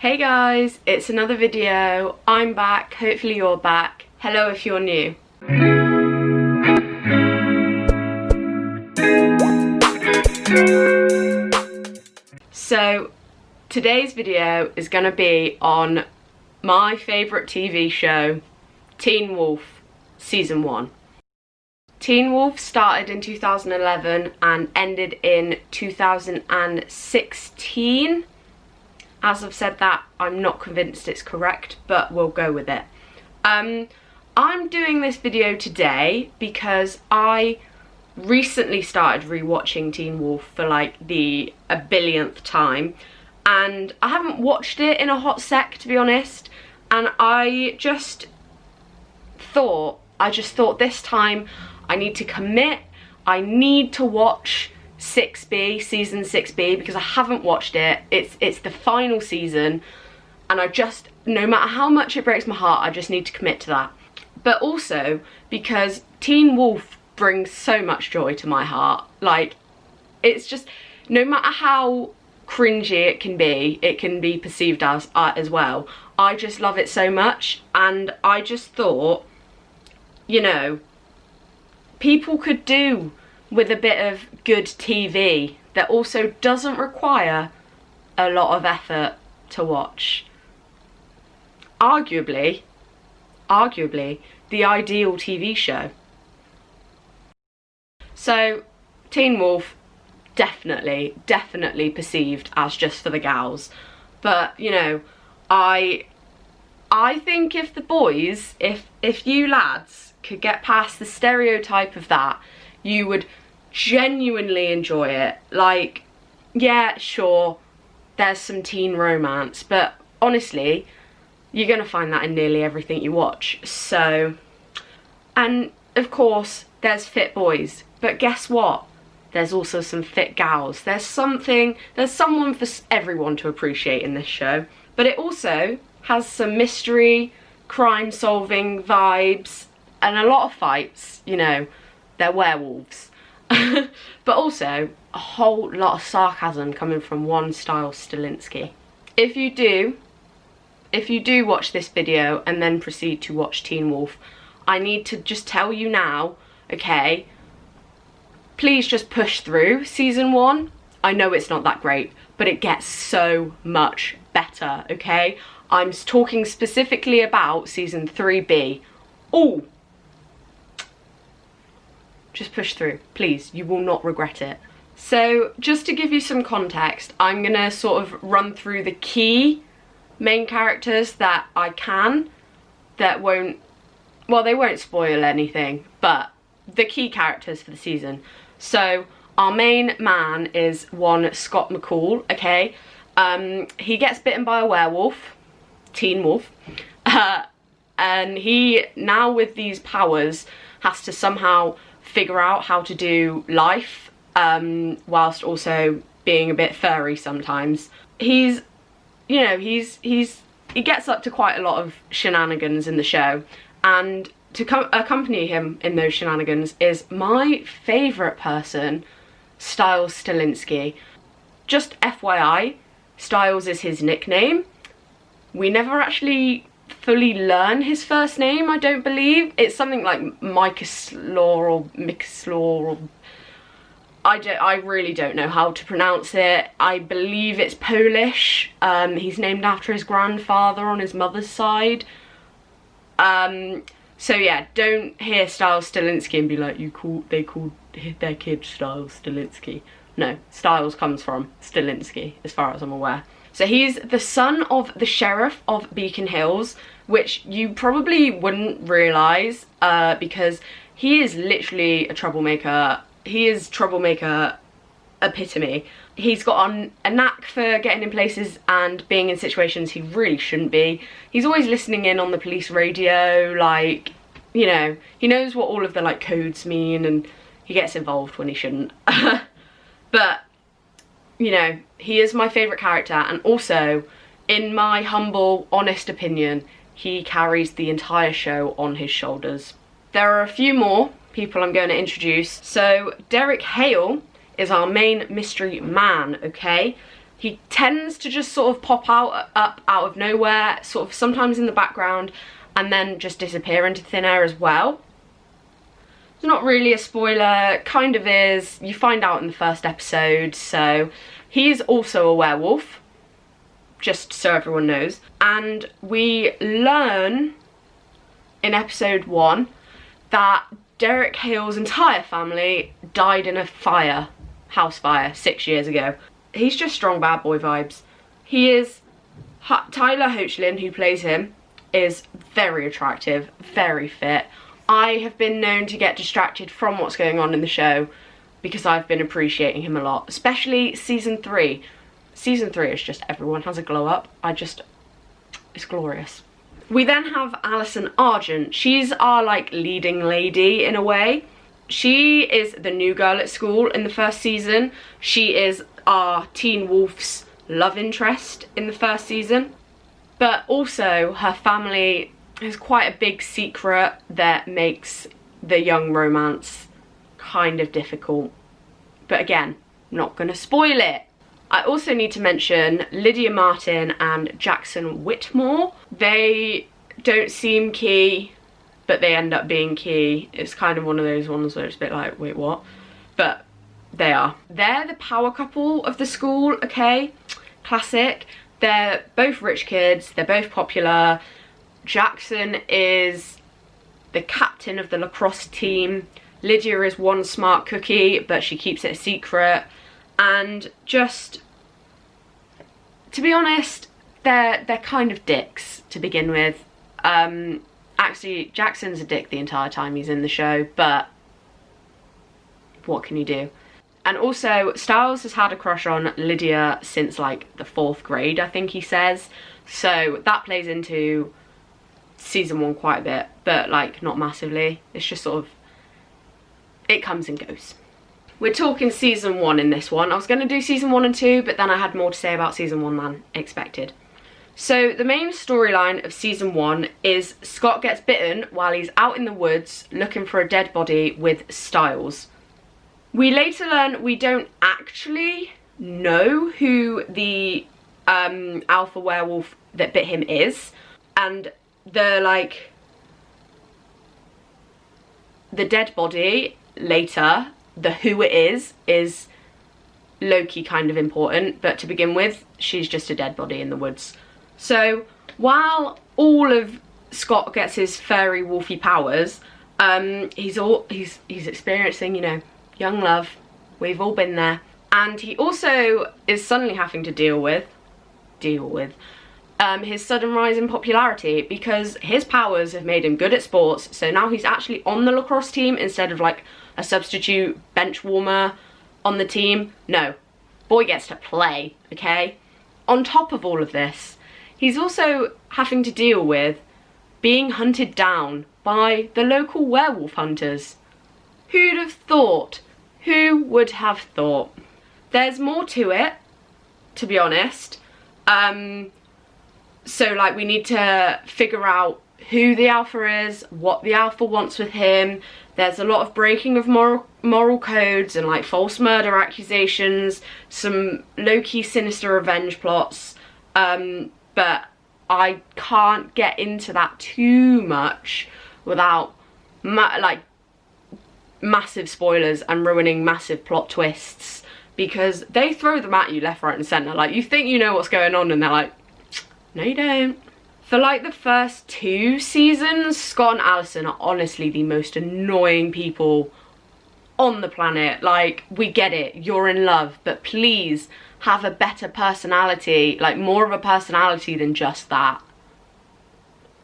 Hey guys, it's another video. I'm back, hopefully you're back. Hello if you're new. So today's video is gonna be on my favourite TV show, Teen Wolf Season 1. Teen Wolf started in 2011 and ended in 2016. As I've said that, I'm not convinced it's correct, but we'll go with it. I'm doing this video today because I recently started rewatching Teen Wolf for like the a billionth time, and I haven't watched it in a hot sec, to be honest, and I just thought this time I need to commit. I need to watch 6B, season 6B, because I haven't watched it. It's the final season, and I just, no matter how much it breaks my heart, I just need to commit to that. But also because Teen Wolf brings so much joy to my heart. Like, it's just, no matter how cringy it can be perceived as well. I just love it so much, and I just thought, you know, people could do with a bit of good TV that also doesn't require a lot of effort to watch. Arguably, the ideal TV show. So, Teen Wolf, definitely perceived as just for the gals. But, you know, I think if the boys, if you lads could get past the stereotype of that, you would genuinely enjoy it. Like, yeah, sure, there's some teen romance, but honestly, you're gonna find that in nearly everything you watch. So, and of course, there's fit boys, but guess what? There's also some fit gals. There's someone for everyone to appreciate in this show. But it also has some mystery, crime-solving vibes, and a lot of fights. You know, they're werewolves. But also a whole lot of sarcasm coming from one Stiles Stilinski. If you do watch this video and then proceed to watch Teen Wolf, I need to just tell you now, okay, please just push through season 1. I know it's not that great, but it gets so much better, okay? I'm talking specifically about season 3B. Oh, just push through, please. You will not regret it. So, just to give you some context, I'm gonna sort of run through the key main characters that I can, that won't, well, they won't spoil anything, but the key characters for the season. So, our main man is one Scott McCall, okay? He gets bitten by a werewolf, Teen Wolf, and he, now with these powers, has to somehow figure out how to do life, whilst also being a bit furry sometimes. He's, you know, he gets up to quite a lot of shenanigans in the show, and to accompany him in those shenanigans is my favourite person, Stiles Stilinski. Just FYI, Stiles is his nickname. We never actually fully learn his first name, I don't believe. It's something like Mikaslaw or Mikaslaw, or I really don't know how to pronounce it. I believe it's Polish. He's named after his grandfather on his mother's side. So yeah, don't hear Stiles Stilinski and be like, they called their kid Stiles Stilinski. No, Stiles comes from Stilinski, as far as I'm aware. So he's the son of the sheriff of Beacon Hills, which you probably wouldn't realise, because he is literally a troublemaker. He is troublemaker epitome. He's got a knack for getting in places and being in situations he really shouldn't be. He's always listening in on the police radio, like, you know, he knows what all of the like codes mean, and he gets involved when he shouldn't. But, you know, he is my favourite character, and also, in my humble, honest opinion, he carries the entire show on his shoulders. There are a few more people I'm going to introduce. So, Derek Hale is our main mystery man, okay? He tends to just sort of pop up out of nowhere, sort of sometimes in the background, and then just disappear into thin air as well. It's not really a spoiler, kind of is. You find out in the first episode, so he's also a werewolf, just so everyone knows. And we learn in episode 1 that Derek Hale's entire family died in a fire, house fire, 6 years ago. He's just strong bad boy vibes. He is, Tyler Hoechlin, who plays him, is very attractive, very fit. I have been known to get distracted from what's going on in the show because I've been appreciating him a lot, especially season 3. Season 3 is just everyone has a glow up. It's glorious. We then have Alison Argent. She's our like leading lady in a way. She is the new girl at school in the first season. She is our Teen Wolf's love interest in the first season. But also her family is quite a big secret that makes the young romance kind of difficult. But again, not gonna spoil it. I also need to mention Lydia Martin and Jackson Whitmore. They don't seem key, but they end up being key. It's kind of one of those ones where it's a bit like, wait, what? But they are. They're the power couple of the school, okay? Classic. They're both rich kids, they're both popular. Jackson is the captain of the lacrosse team. Lydia is one smart cookie, but she keeps it a secret. And just, to be honest, they're kind of dicks to begin with. Actually, Jackson's a dick the entire time he's in the show, but what can you do? And also, Stiles has had a crush on Lydia since like the 4th grade, I think he says. So that plays into season 1 quite a bit, but like not massively. It's just sort of, it comes and goes. We're talking season 1 in this one. I was going to do season 1 and 2, but then I had more to say about season 1 than expected. So the main storyline of season 1 is Scott gets bitten while he's out in the woods looking for a dead body with Stiles. We later learn we don't actually know who the alpha werewolf that bit him is, and the dead body later, the who it is low-key kind of important, but to begin with, she's just a dead body in the woods. So while all of Scott gets his fairy wolfy powers, he's experiencing, you know, young love. We've all been there. And he also is suddenly having to deal with his sudden rise in popularity because his powers have made him good at sports. So now he's actually on the lacrosse team instead of like a substitute bench warmer on the team. No, boy gets to play, okay? On top of all of this, he's also having to deal with being hunted down by the local werewolf hunters. Who'd have thought? Who would have thought? There's more to it, to be honest. So like we need to figure out who the alpha is, what the alpha wants with him. There's a lot of breaking of moral codes and like false murder accusations, some low-key sinister revenge plots, but I can't get into that too much without massive spoilers and ruining massive plot twists, because they throw them at you left, right and centre. Like, you think you know what's going on and they're like, no you don't. For like the first 2 seasons, Scott and Alison are honestly the most annoying people on the planet. Like, we get it, you're in love, but please have a better personality, like more of a personality than just that.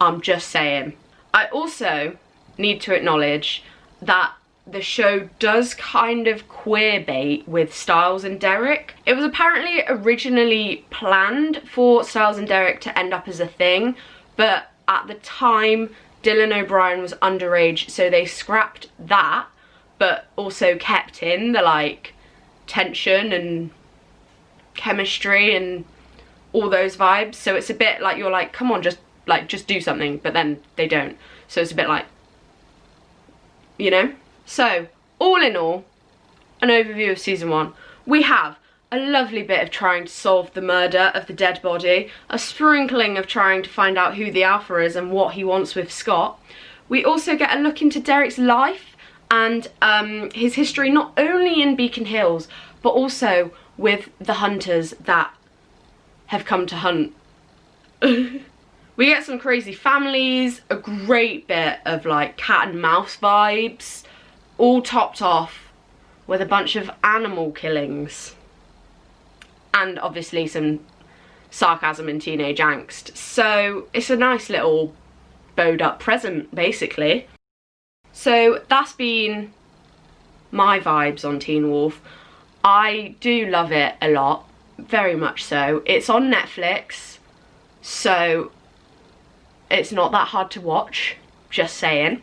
I'm just saying. I also need to acknowledge that the show does kind of queer bait with Stiles and Derek. It was apparently originally planned for Stiles and Derek to end up as a thing, but at the time Dylan O'Brien was underage, so they scrapped that, but also kept in the like tension and chemistry and all those vibes. So it's a bit like, you're like, come on, just do something, but then they don't. So it's a bit like, you know? So, all in all, an overview of season 1. We have a lovely bit of trying to solve the murder of the dead body, a sprinkling of trying to find out who the alpha is and what he wants with Scott. We also get a look into Derek's life and his history, not only in Beacon Hills, but also with the hunters that have come to hunt. We get some crazy families, a great bit of like cat and mouse vibes, all topped off with a bunch of animal killings. And obviously some sarcasm and teenage angst. So it's a nice little bowed up present, basically. So that's been my vibes on Teen Wolf. I do love it a lot, very much so. It's on Netflix, so it's not that hard to watch, just saying.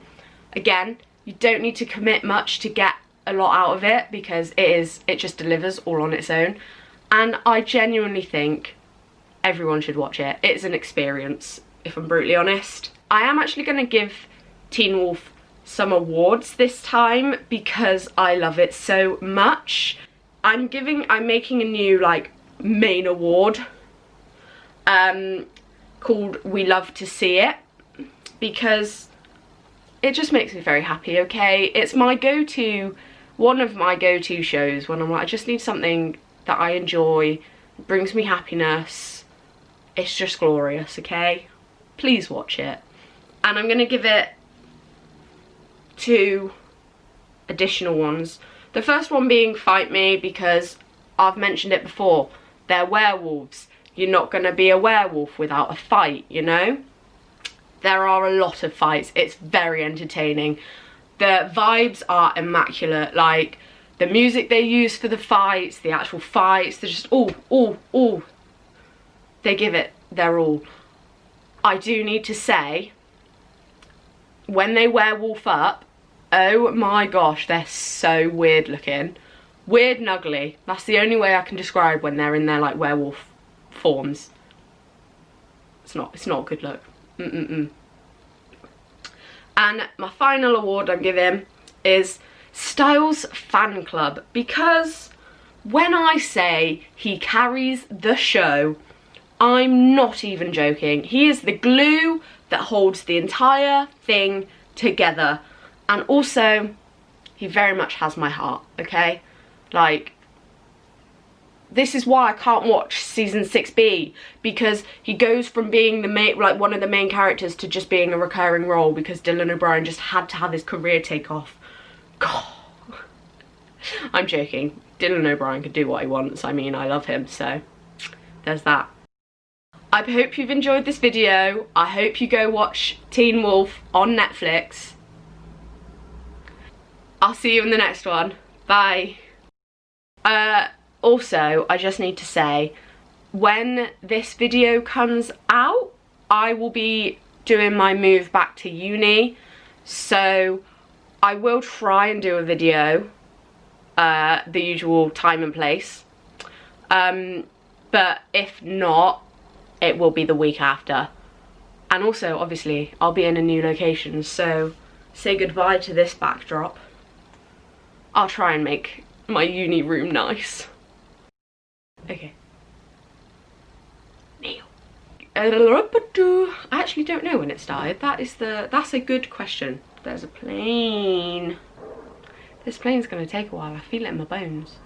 Again, you don't need to commit much to get a lot out of it, because it just delivers all on its own. And I genuinely think everyone should watch it. It's an experience, if I'm brutally honest. I am actually going to give Teen Wolf some awards this time because I love it so much. I'm making a new like main award called We Love to See It, because it just makes me very happy, okay? It's my go-to, one of my go-to shows when I'm like, I just need something that I enjoy, brings me happiness. It's just glorious, okay? Please watch it. And I'm gonna give it 2 additional ones. The first one being Fight Me, because I've mentioned it before, they're werewolves. You're not gonna be a werewolf without a fight, you know? There are a lot of fights. It's very entertaining. The vibes are immaculate. Like, the music they use for the fights, the actual fights, they're just all. They give it their all. I do need to say, when they werewolf up, oh my gosh, they're so weird looking. Weird and ugly. That's the only way I can describe when they're in their like werewolf forms. It's not a good look. And my final award I'm giving is Styles Fan Club, because when I say he carries the show, I'm not even joking. He is the glue that holds the entire thing together. And also, he very much has my heart, okay? Like, this is why I can't watch season 6B, because he goes from being the main, like one of the main characters, to just being a recurring role because Dylan O'Brien just had to have his career take off. God. I'm joking. Dylan O'Brien could do what he wants. I mean, I love him, so there's that. I hope you've enjoyed this video. I hope you go watch Teen Wolf on Netflix. I'll see you in the next one. Bye. Also, I just need to say, when this video comes out, I will be doing my move back to uni. So I will try and do a video, the usual time and place. But if not, it will be the week after. And also, obviously, I'll be in a new location, so say goodbye to this backdrop. I'll try and make my uni room nice. Okay. Neil. I actually don't know when it started. That's a good question. There's a plane. This plane's gonna take a while. I feel it in my bones.